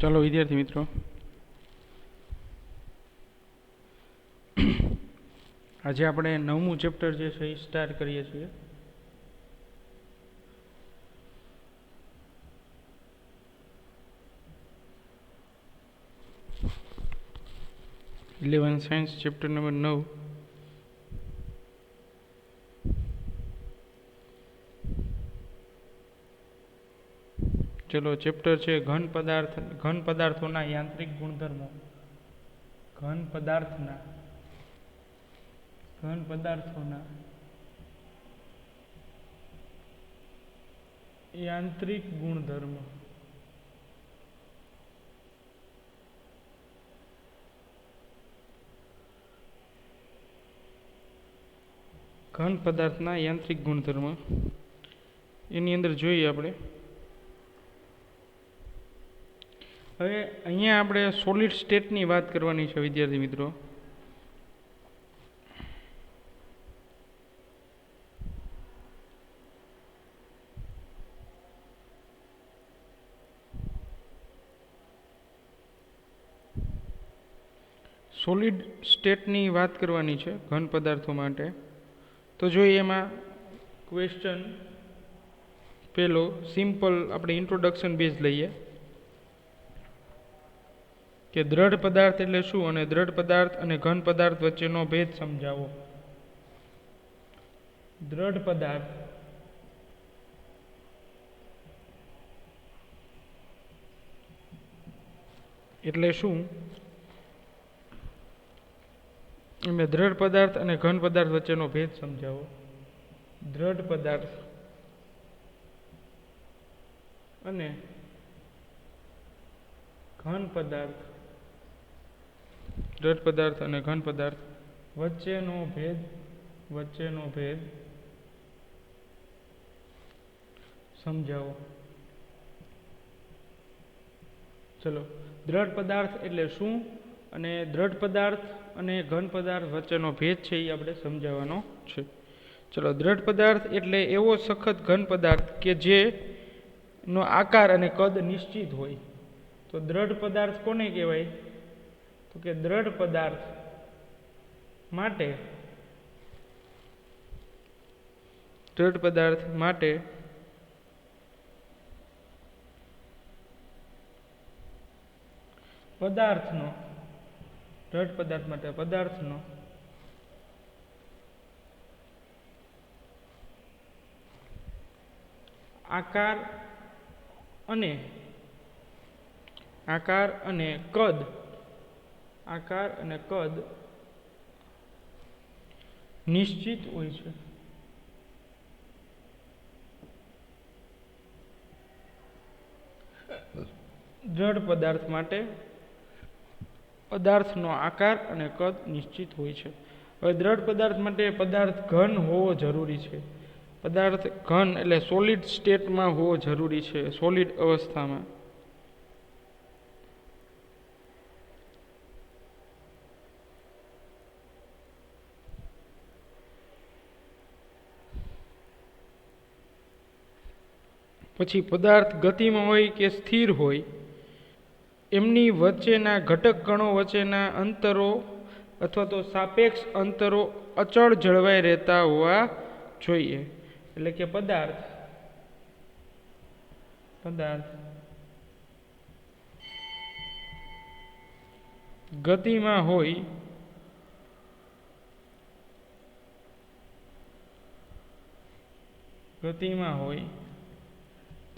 ચાલો વિદ્યાર્થી મિત્રો, આજે આપણે 9મું ચેપ્ટર જે છે એ સ્ટાર્ટ કરીએ છીએ. Eleven science chapter number 9. ચલો, ચેપ્ટર છે ઘન પદાર્થોના યાંત્રિક ગુણધર્મો. ઘન પદાર્થોના યાંત્રિક ગુણધર્મો. ઘન પદાર્થના યાંત્રિક ગુણધર્મ એની અંદર જોઈએ આપણે. હવે અહીંયા આપણે સોલિડ સ્ટેટની વાત કરવાની છે વિદ્યાર્થી મિત્રો. સોલિડ સ્ટેટની વાત કરવાની છે ઘન પદાર્થો માટે. તો જોઈએ એમાં ક્વેશ્ચન પેલો સિમ્પલ આપણે ઇન્ટ્રોડક્શન બેઝ લઈએ કે દ્રઢ પદાર્થ એટલે શું અને દ્રઢ પદાર્થ અને ઘન પદાર્થ વચ્ચેનો ભેદ સમજાવો. દ્રઢ પદાર્થ એટલે શું એમને દ્રઢ પદાર્થ અને ઘન પદાર્થ વચ્ચેનો ભેદ સમજાવો. દ્રઢ પદાર્થ અને ઘન પદાર્થ, દ્રઢ પદાર્થ અને ઘન પદાર્થ વચ્ચેનો ભેદ સમજાવો. ચલો, દ્રઢ પદાર્થ એટલે શું અને દ્રઢ પદાર્થ અને ઘન પદાર્થ વચ્ચેનો ભેદ છે એ આપણે સમજાવવાનો છે. ચલો, દ્રઢ પદાર્થ એટલે એવો સખત ઘન પદાર્થ કે જેનો આકાર અને કદ નિશ્ચિત હોય. તો દ્રઢ પદાર્થ કોને કહેવાય? તો કે દ્રઢ પદાર્થ માટે પદાર્થનો આકાર અને કદ નિશ્ચિત હોય છે. દ્રઢ પદાર્થ માટે પદાર્થનો આકાર અને કદ નિશ્ચિત હોય છે. હવે દ્રઢ પદાર્થ માટે પદાર્થ ઘન હોવો જરૂરી છે. પદાર્થ ઘન એટલે સોલિડ સ્ટેટમાં હોવો જરૂરી છે, સોલિડ અવસ્થામાં. પછી પદાર્થ ગતિમાં હોય કે સ્થિર હોય, એમની વચ્ચેના ઘટક કણો વચ્ચેના અંતરો અથવા તો સાપેક્ષ અંતરો અચળ જળવાઈ રહેતા હોવા જોઈએ. એટલે કે પદાર્થ ગતિમાં હોય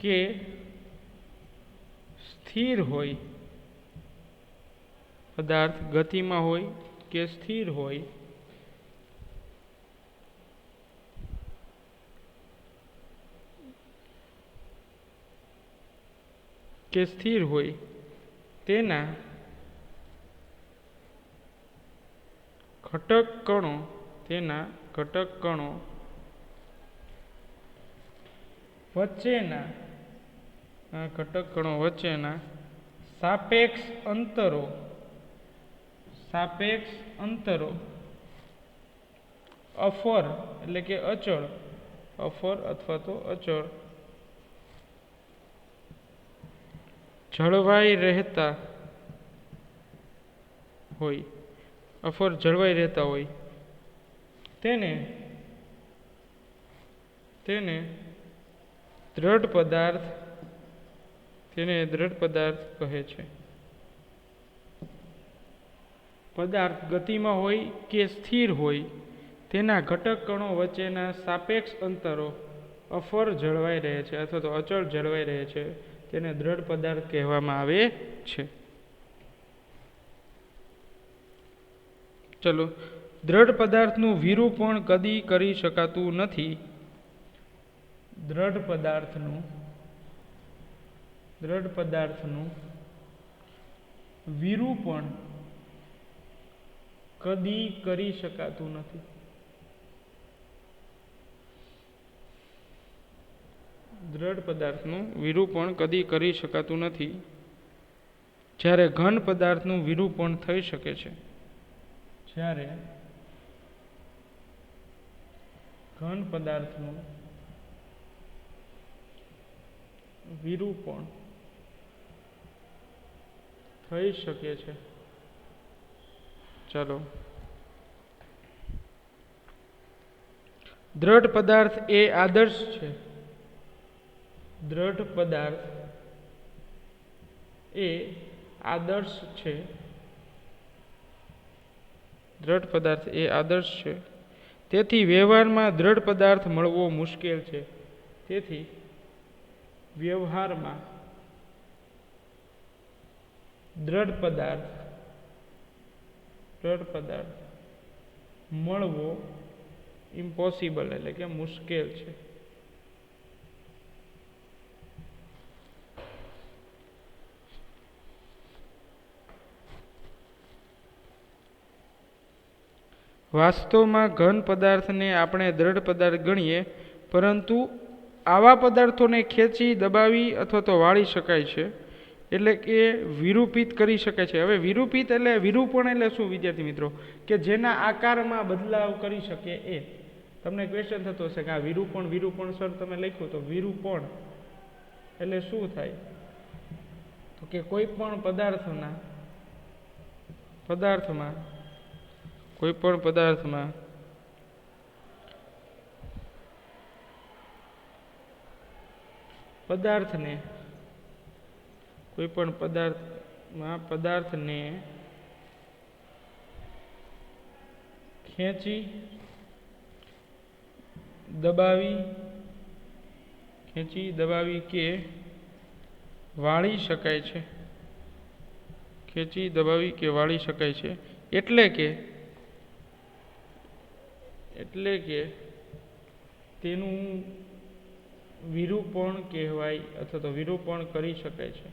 કે સ્થિર હોય, પદાર્થ ગતિમાં હોય કે સ્થિર હોય, તેના ઘટક કણો વચ્ચેના સાપેક્ષ અંતરો અફર એટલે કે અચળ અથવા તો અચળ જળવાઈ રહેતા હોય, અફર જળવાઈ રહેતા હોય તેને દ્રઢ પદાર્થ કહે છે. પદાર્થ ગતિમાં હોય કે સ્થિર હોય તેના ઘટક કણો વચ્ચેના સાપેક્ષ અંતરો અફર જળવાઈ રહે છે અથવા તો અચળ જળવાઈ રહે છે તેને દ્રઢ પદાર્થ કહેવામાં આવે છે. ચલો, દ્રઢ પદાર્થનું વિરૂપણ કદી કરી શકાતું નથી. દ્રઢ પદાર્થનું વિરૂપણ કદી કરી શકાતું નથી. દ્રઢ પદાર્થનું વિરૂપણ કદી કરી શકાતું નથી, જ્યારે ઘન પદાર્થનું વિરૂપણ થઈ શકે છે. જ્યારે ઘન પદાર્થનું વિરૂપણ થઈ શકે છે. ચાલો, દ્રઢ પદાર્થ એ આદર્શ છે. દ્રઢ પદાર્થ એ આદર્શ છે. દ્રઢ પદાર્થ એ આદર્શ છે. તેથી વ્યવહારમાં દ્રઢ પદાર્થ મળવો મુશ્કેલ છે. તેથી વ્યવહારમાં દ્રઢ પદાર્થ મળવો ઇમ્પોસિબલ એટલે કે મુશ્કેલ છે. વાસ્તવમાં ઘન પદાર્થને આપણે દ્રઢ પદાર્થ ગણીએ, પરંતુ આવા પદાર્થોને ખેંચી દબાવી અથવા તો વાળી શકાય છે, એટલે કે વિરૂપિત કરી શકાય છે. હવે વિરૂપિત એટલે વિરૂપણ એટલે શું વિદ્યાર્થી મિત્રો? કે જેના આકારમાં બદલાવ કરી શકે એ. તમને ક્વેશ્ચન થતો હશે કે આ વિરૂપણ સર તમે લખ્યું તો વિરૂપણ એટલે શું થાય? તો કે કોઈ પણ પદાર્થમાં પદાર્થને ખેંચી દબાવી કે વાળી શકાય છે. એટલે કે તેનું વિરૂપણ કહેવાય અથવા તો વિરૂપણ કરી શકાય છે,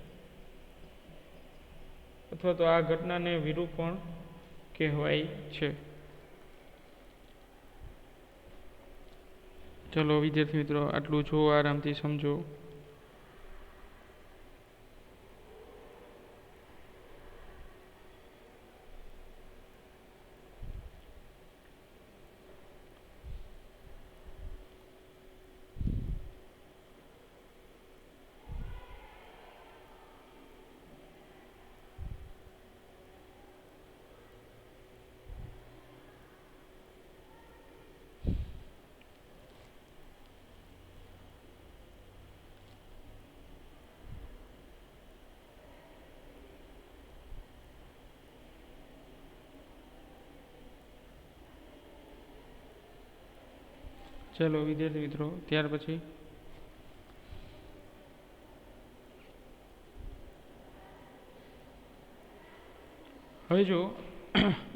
અથવા તો આ ઘટનાને વિરૂપણ કહેવાય છે. ચલો વિદ્યાર્થી મિત્રો, આટલું જો આરામથી સમજો. ચલો વિદ્યાર્થી મિત્રો, ત્યાર પછી હવે જો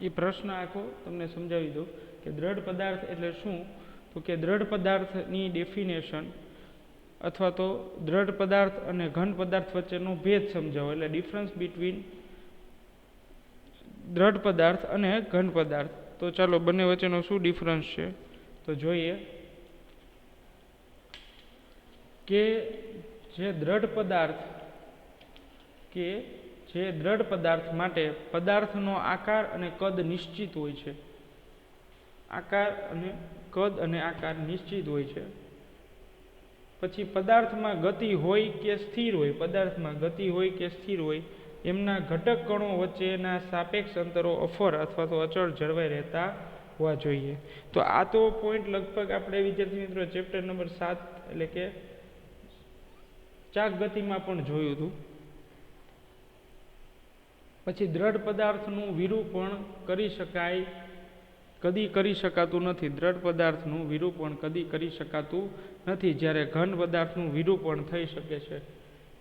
એ પ્રશ્ન આખો તમને સમજાવી દઉં કે દ્રઢ પદાર્થ એટલે શું. તો કે દ્રઢ પદાર્થની ડેફિનેશન અથવા તો દ્રઢ પદાર્થ અને ઘન પદાર્થ વચ્ચેનો ભેદ સમજાવો, એટલે ડિફરન્સ બિટવીન દ્રઢ પદાર્થ અને ઘન પદાર્થ. તો ચાલો બંને વચ્ચેનો શું ડિફરન્સ છે તો જોઈએ કે જે દ્રઢ પદાર્થ માટે પદાર્થનો આકાર અને કદ નિશ્ચિત હોય છે. આકાર નિશ્ચિત હોય છે. પછી પદાર્થમાં ગતિ હોય કે સ્થિર હોય, પદાર્થમાં ગતિ હોય કે સ્થિર હોય, એમના ઘટક કણો વચ્ચેના સાપેક્ષ અંતરો અફર અથવા તો અચળ જળવાઈ રહેતા હોવા જોઈએ. તો આ તો પોઈન્ટ લગભગ આપણે વિદ્યાર્થી મિત્રો ચેપ્ટર નંબર 7 એટલે કે ચાક ગતિમાં પણ જોયું હતું. પછી દ્રઢ પદાર્થનું વિરૂપણ કરી શકાય, કદી કરી શકાતું નથી. દ્રઢ પદાર્થનું વિરૂપણ કદી કરી શકાતું નથી, જ્યારે ઘન પદાર્થનું વિરૂપણ થઈ શકે છે.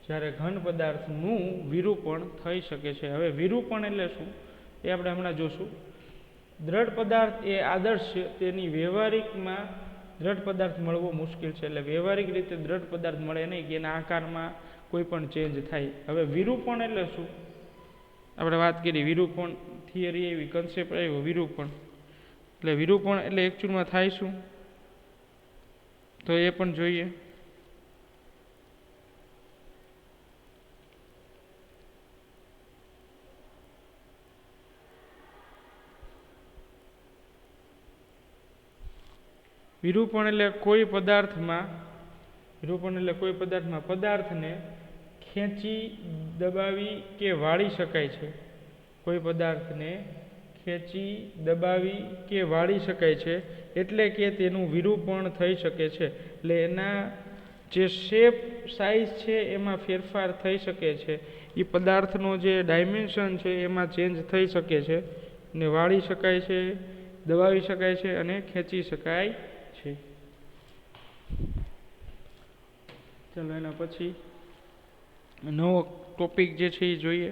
જ્યારે ઘન પદાર્થનું વિરૂપણ થઈ શકે છે. હવે વિરૂપણ એટલે શું એ આપણે હમણાં જોશું. દ્રઢ પદાર્થ એ આદર્શ છે, તેની વ્યવહારિકમાં દ્રઢ પદાર્થ મળવો મુશ્કેલ છે. એટલે વ્યવહારિક રીતે દ્રઢ પદાર્થ મળે નહીં કે એના આકારમાં કોઈ પણ ચેન્જ થાય. હવે વિરૂપણ એટલે શું આપણે વાત કરી, વિરૂપણ થિયરી એવી, કન્સેપ્ટ આવ્યો વિરૂપણ. એટલે વિરૂપણ એટલે એકચ્યુઅલમાં થાય શું તો એ પણ જોઈએ. વિરૂપણ એટલે કોઈ પદાર્થમાં પદાર્થને ખેંચી, દબાવી કે વાળી શકાય છે. કોઈ પદાર્થને ખેંચી, દબાવી કે વાળી શકાય છે, એટલે કે તેનું વિરૂપણ થઈ શકે છે. એટલે એના જે શેપ સાઇઝ છે એમાં ફેરફાર થઈ શકે છે. એ પદાર્થનો જે ડાયમેન્શન છે એમાં ચેન્જ થઈ શકે છે, ને વાળી શકાય છે, દબાવી શકાય છે અને ખેંચી શકાય છે. ચાલો એના પછી નવો ટોપિક જે છે એ જોઈએ.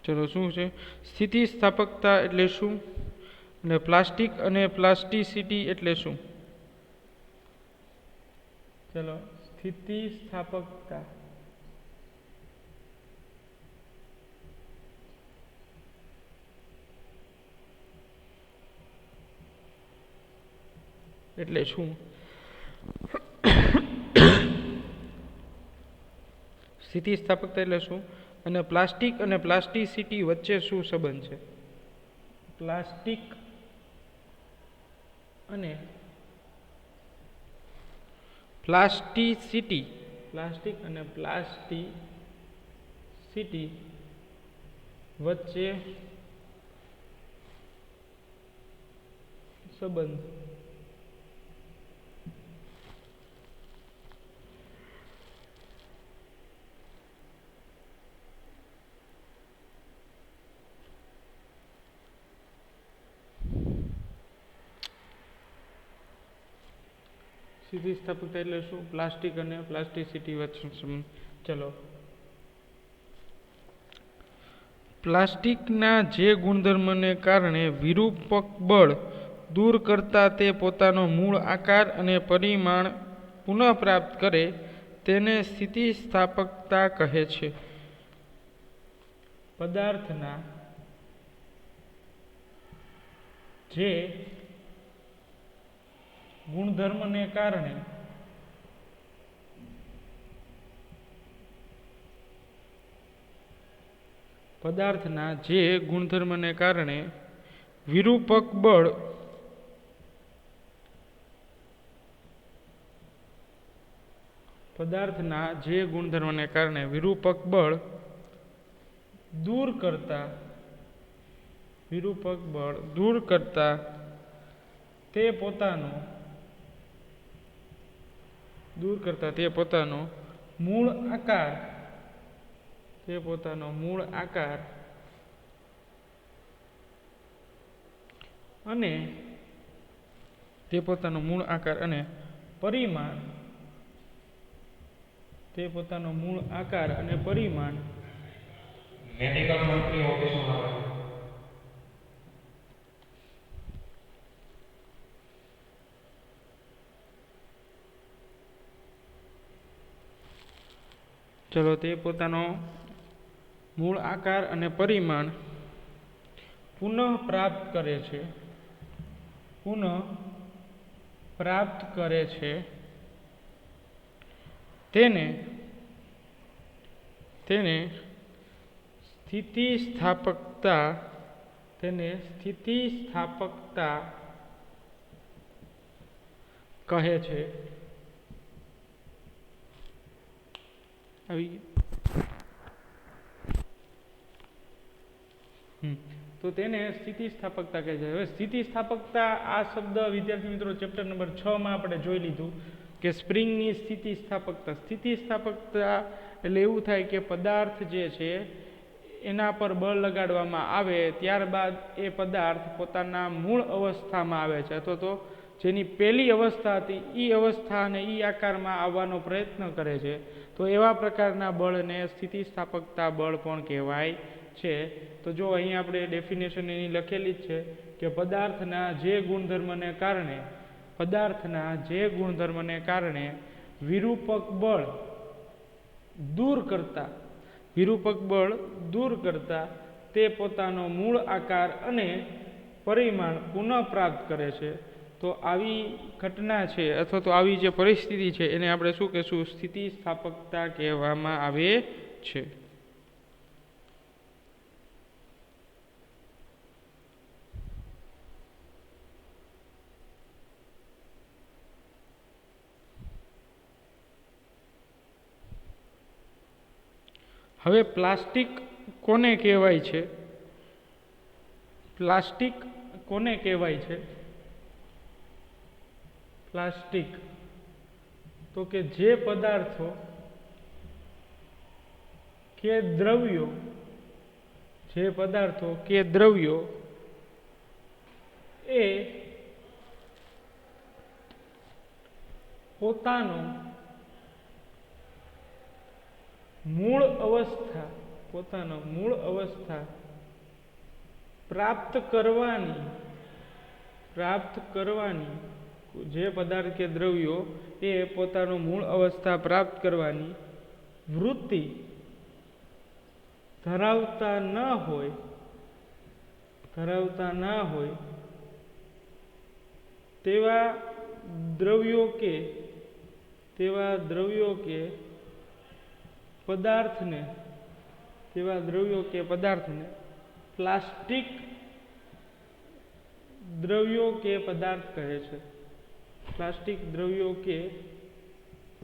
ચલો શું છે સ્થિતિસ્થાપકતા એટલે શું, અને પ્લાસ્ટિક અને પ્લાસ્ટિસિટી એટલે શું. ચલો સ્થિતિસ્થાપકતા એટલે શું. સ્થિતિસ્થાપકતા એટલે શું, અને પ્લાસ્ટિક અને પ્લાસ્ટિસિટી વચ્ચે શું સંબંધ છે. પ્લાસ્ટિક અને પ્લાસ્ટિસિટી વચ્ચે સંબંધ. સ્થિતિસ્થાપકતા એટલે શું, પ્લાસ્ટિક અને પ્લાસ્ટિસિટી વચ્ચે સંબંધ. ચલો પ્લાસ્ટિકના જે ગુણધર્મને કારણે વિરૂપક બળ દૂર કરતા તે પોતાનો મૂળ આકાર અને પરિમાણ પુનઃપ્રાપ્ત કરે તેને સ્થિતિસ્થાપકતા કહે છે. પદાર્થના જે ગુણધર્મને કારણે વિરૂપક બળ દૂર કરતા તે પોતાનો મૂળ આકાર અને પરિમાણ મેડિકલ મંત્રી ઓફિસમાં. ચલો તે પોતાનો મૂળ આકાર અને પરિમાણ પુનઃ પ્રાપ્ત કરે છે તેને સ્થિતિસ્થાપકતા તેને સ્થિતિસ્થાપકતા કહે છે. આવી તો તેને સ્થિતિસ્થાપકતા કહે છે. હવે સ્થિતિસ્થાપકતા આ શબ્દ વિદ્યાર્થી મિત્રો ચેપ્ટર નંબર 6 માં આપણે જોઈ લીધું કે સ્પ્રિંગની સ્થિતિસ્થાપકતા એટલે એવું થાય કે પદાર્થ જે છે એના પર બળ લગાડવામાં આવે ત્યારબાદ એ પદાર્થ પોતાના મૂળ અવસ્થામાં આવે છે અથવા તો જેની પહેલી અવસ્થા હતી એ અવસ્થા અને એ આકારમાં આવવાનો પ્રયત્ન કરે છે. તો એવા પ્રકારના બળને સ્થિતિસ્થાપકતા બળ પણ કહેવાય છે. તો જો અહીં આપણે ડેફિનેશન એની લખેલી જ છે કે પદાર્થના જે ગુણધર્મને કારણે વિરૂપક બળ દૂર કરતા તે પોતાનો મૂળ આકાર અને પરિમાણ પુનઃ પ્રાપ્ત કરે છે. તો આવી ઘટના છે અથવા તો આવી જે પરિસ્થિતિ છે એને આપણે શું કહેશું? સ્થિતિસ્થાપકતા કહેવામાં આવે છે. હવે પ્લાસ્ટિક કોને કહેવાય છે? પ્લાસ્ટિક તો કે જે પદાર્થો કે દ્રવ્યો એ પોતાનો મૂળ અવસ્થા પ્રાપ્ત કરવાની જે પદાર્થ કે દ્રવ્યો એ પોતાનો મૂળ અવસ્થા પ્રાપ્ત કરવાની વૃત્તિ ધરાવતા ન હોય તેવા દ્રવ્યો કે પદાર્થને પ્લાસ્ટિક દ્રવ્યો કે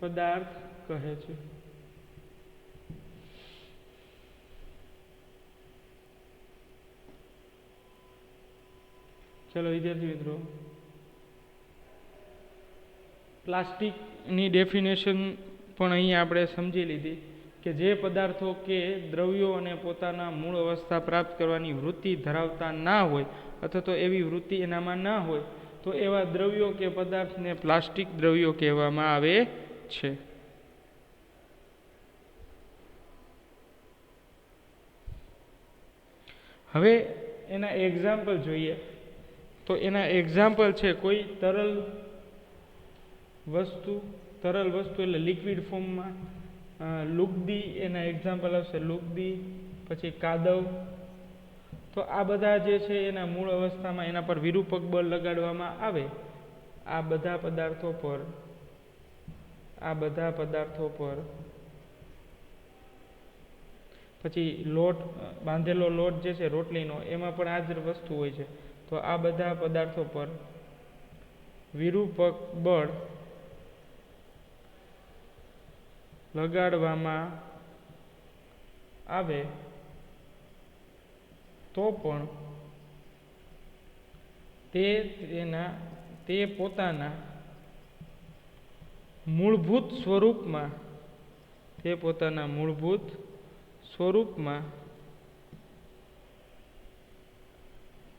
પદાર્થ કહે છે. ચલો વિદ્યાર્થી મિત્રો, પ્લાસ્ટિકની ડેફિનેશન પણ અહીં આપણે સમજી લીધી કે જે પદાર્થો કે દ્રવ્યો અને પોતાના મૂળ અવસ્થા પ્રાપ્ત કરવાની વૃત્તિ ધરાવતા ના હોય અથવા તો એવી વૃત્તિ એનામાં ના હોય તો એવા દ્રવ્યો કે પદાર્થને પ્લાસ્ટિક દ્રવ્યો કહેવામાં આવે છે. હવે એના એક્ઝામ્પલ જોઈએ તો એના એક્ઝામ્પલ છે કોઈ તરલ વસ્તુ એટલે લિક્વિડ ફોર્મમાં લુગદી એના એક્ઝામ્પલ આવશે. લુગદી, પછી કાદવ. તો આ બધા જે છે એના મૂળ અવસ્થામાં એના પર વિરૂપક બળ લગાડવામાં આવે આ બધા પદાર્થો પર પછી લોટ બાંધેલો લોટ જે છે રોટલીનો એમાં પણ આ જ વસ્તુ હોય છે. તો આ બધા પદાર્થો પર વિરૂપક બળ લગાડવામાં આવે તો પણ તે પોતાના મૂળભૂત સ્વરૂપમાં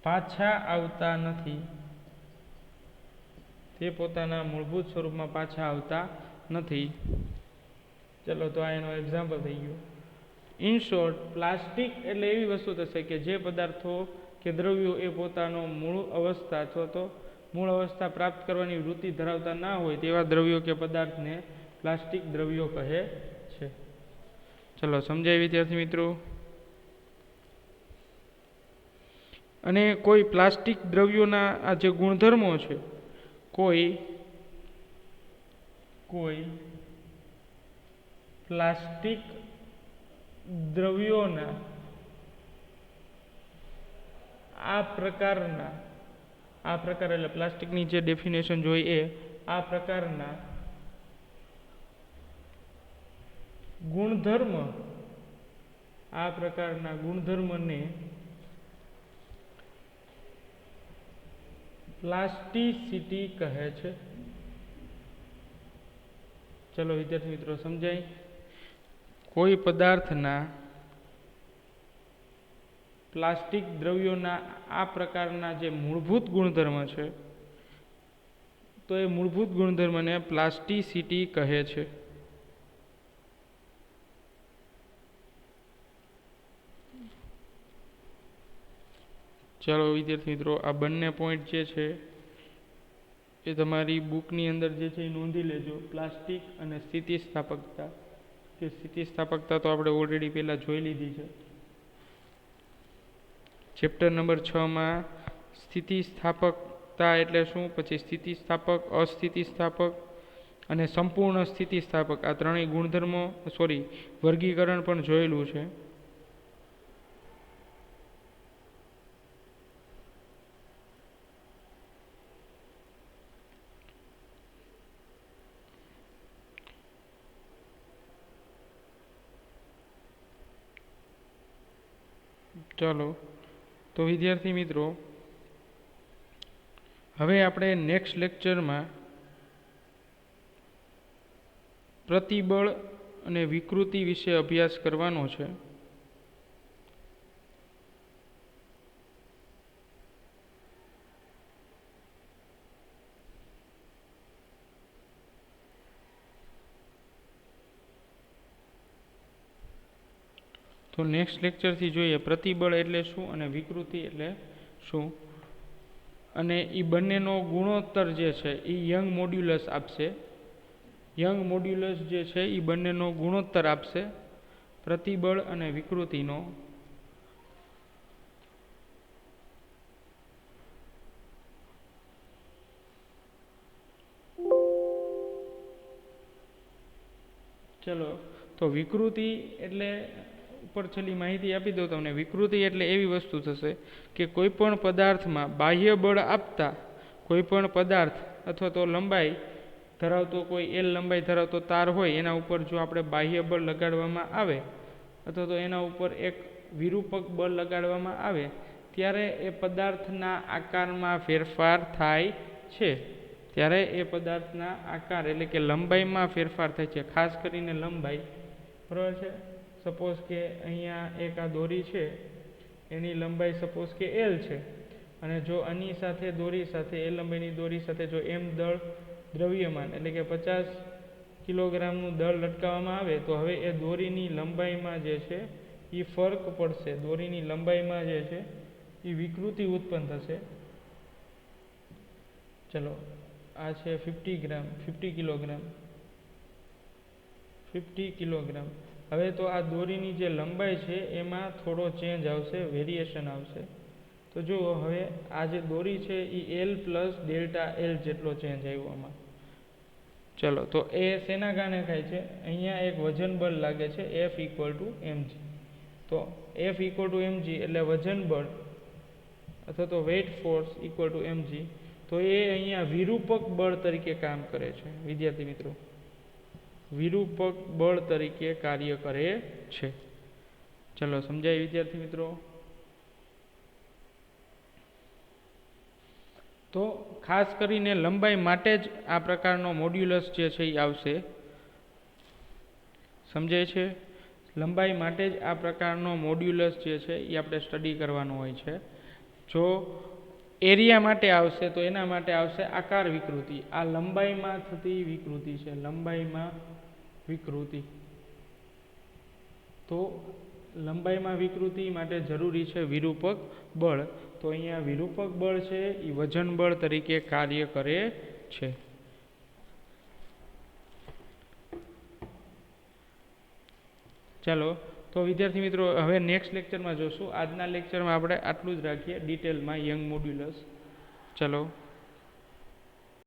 પાછા આવતા નથી. ચલો તો આ એનો એક્ઝામ્પલ થઈ ગયો. ઇન શોર્ટ, પ્લાસ્ટિક એટલે એવી વસ્તુ થશે કે જે પદાર્થો કે દ્રવ્યો એ પોતાનો મૂળ અવસ્થા પ્રાપ્ત કરવાની વૃત્તિ ધરાવતા ના હોય તેવા દ્રવ્યો કે પદાર્થને પ્લાસ્ટિક દ્રવ્યો કહે છે. ચલો સમજાય વિદ્યાર્થી મિત્રો? અને કોઈ પ્લાસ્ટિક દ્રવ્યોના આ જે ગુણધર્મો છે કોઈ પ્લાસ્ટિક દ્રવ્યોના આ પ્રકાર એટલે પ્લાસ્ટિકની જે ડેફિનેશન જોઈ એ આ પ્રકારના ગુણધર્મને પ્લાસ્ટિસિટી કહે છે. ચલો વિદ્યાર્થી મિત્રો સમજાય. કોઈ પદાર્થના પ્લાસ્ટિક દ્રવ્યોના આ પ્રકારના જે મૂળભૂત ગુણધર્મ છે તો એ મૂળભૂત ગુણધર્મને પ્લાસ્ટિસિટી કહે છે. ચાલો વિદ્યાર્થી મિત્રો આ બંને પોઈન્ટ જે છે એ તમારી બુકની અંદર જે છે એ નોંધી લેજો. પ્લાસ્ટિક અને સ્થિતિસ્થાપકતા. કે સ્થિતિસ્થાપકતા તો આપણે ઓલરેડી પહેલાં જોઈ લીધી છે. ચેપ્ટર નંબર 6માં સ્થિતિસ્થાપકતા એટલે શું, પછી સ્થિતિસ્થાપક, અસ્થિતિસ્થાપક અને સંપૂર્ણ સ્થિતિસ્થાપક આ ત્રણેય ગુણધર્મો વર્ગીકરણ પણ જોયેલું છે. ચાલો તો વિદ્યાર્થી મિત્રો હવે આપણે નેક્સ્ટ લેક્ચરમાં પ્રતિબળ અને વિકૃતિ વિશે અભ્યાસ કરવાનો છે. તો નેક્સ્ટ લેક્ચરથી જોઈએ પ્રતિબળ એટલે શું અને વિકૃતિ એટલે શું, અને એ બંનેનો ગુણોત્તર જે છે એ યંગ મોડ્યુલસ આપશે. યંગ મોડ્યુલસ જે છે એ બંનેનો ગુણોત્તર આપશે પ્રતિબળ અને વિકૃતિનો. ચલો તો વિકૃતિ એટલે ઉપર છેલ્લી માહિતી આપી દઉં તમને. વિકૃતિ એટલે એવી વસ્તુ થશે કે કોઈ પણ પદાર્થમાં બાહ્ય બળ આપતા કોઈ પણ પદાર્થ અથવા તો લંબાઈ ધરાવતો કોઈ એલ લંબાઈ ધરાવતો તાર હોય એના ઉપર જો આપણે બાહ્ય બળ લગાડવામાં આવે અથવા તો એના ઉપર એક વિરૂપક બળ લગાડવામાં આવે ત્યારે એ પદાર્થના આકારમાં ફેરફાર થાય છે. ત્યારે એ પદાર્થના આકાર એટલે કે લંબાઈમાં ફેરફાર થાય છે. ખાસ કરીને લંબાઈ, બરાબર છે. સપોઝ કે અહીંયા એક આ દોરી છે એની લંબાઈ સપોઝ કે એલ છે અને જો આની સાથે દોરી સાથે એલ લંબાઈની દોરી સાથે જો એમ દળ દ્રવ્યમાન એટલે કે 50 કિલોગ્રામનું દળ લટકાવવામાં આવે તો હવે એ દોરીની લંબાઈમાં જે છે એ ફરક પડશે. દોરીની લંબાઈમાં જે છે એ વિકૃતિ ઉત્પન્ન થશે. ચલો આ છે 50 કિલોગ્રામ. હવે તો આ દોરીની જે લંબાઈ છે એમાં થોડો ચેન્જ આવશે, વેરિએશન આવશે. તો જુઓ હવે આ જે દોરી છે એ એલ પ્લસ ડેલ્ટા એલ જેટલો ચેન્જ આવ્યો આમાં. ચલો તો એ શેના કારણે થાય છે, અહીંયા એક વજન બળ લાગે છે F = mg. તો F = mg એટલે વજન બળ અથવા તો વેઇટ ફોર્સ = mg. તો એ અહીંયા વિરૂપક બળ તરીકે કામ કરે છે વિદ્યાર્થી મિત્રો, વિરૂપક બળ તરીકે કાર્ય કરે છે. ચલો સમજાય વિદ્યાર્થી મિત્રો. તો ખાસ કરીને લંબાઈ માટે જ આ પ્રકારનો મોડ્યુલસ જે છે એ આવશે. સમજાય છે? લંબાઈ માટે જ આ પ્રકારનો મોડ્યુલસ જે છે એ આપણે સ્ટડી કરવાનો હોય છે. જો એરિયા માટે આવશે તો એના માટે આવશે આકાર વિકૃતિ. આ લંબાઈમાં થતી વિકૃતિ છે, લંબાઈમાં વિકૃતિ. તો લંબાઈમાં વિકૃતિ માટે જરૂરી છે વિરૂપક બળ. તો અહીંયા વિરૂપક બળ છે એ વજન બળ તરીકે કાર્ય કરે છે. ચાલો તો વિદ્યાર્થી મિત્રો હવે નેક્સ્ટ લેક્ચરમાં જોશું. આજના લેક્ચરમાં આપણે આટલું જ રાખીએ ડિટેલમાં યંગ મોડ્યુલસ. ચલો.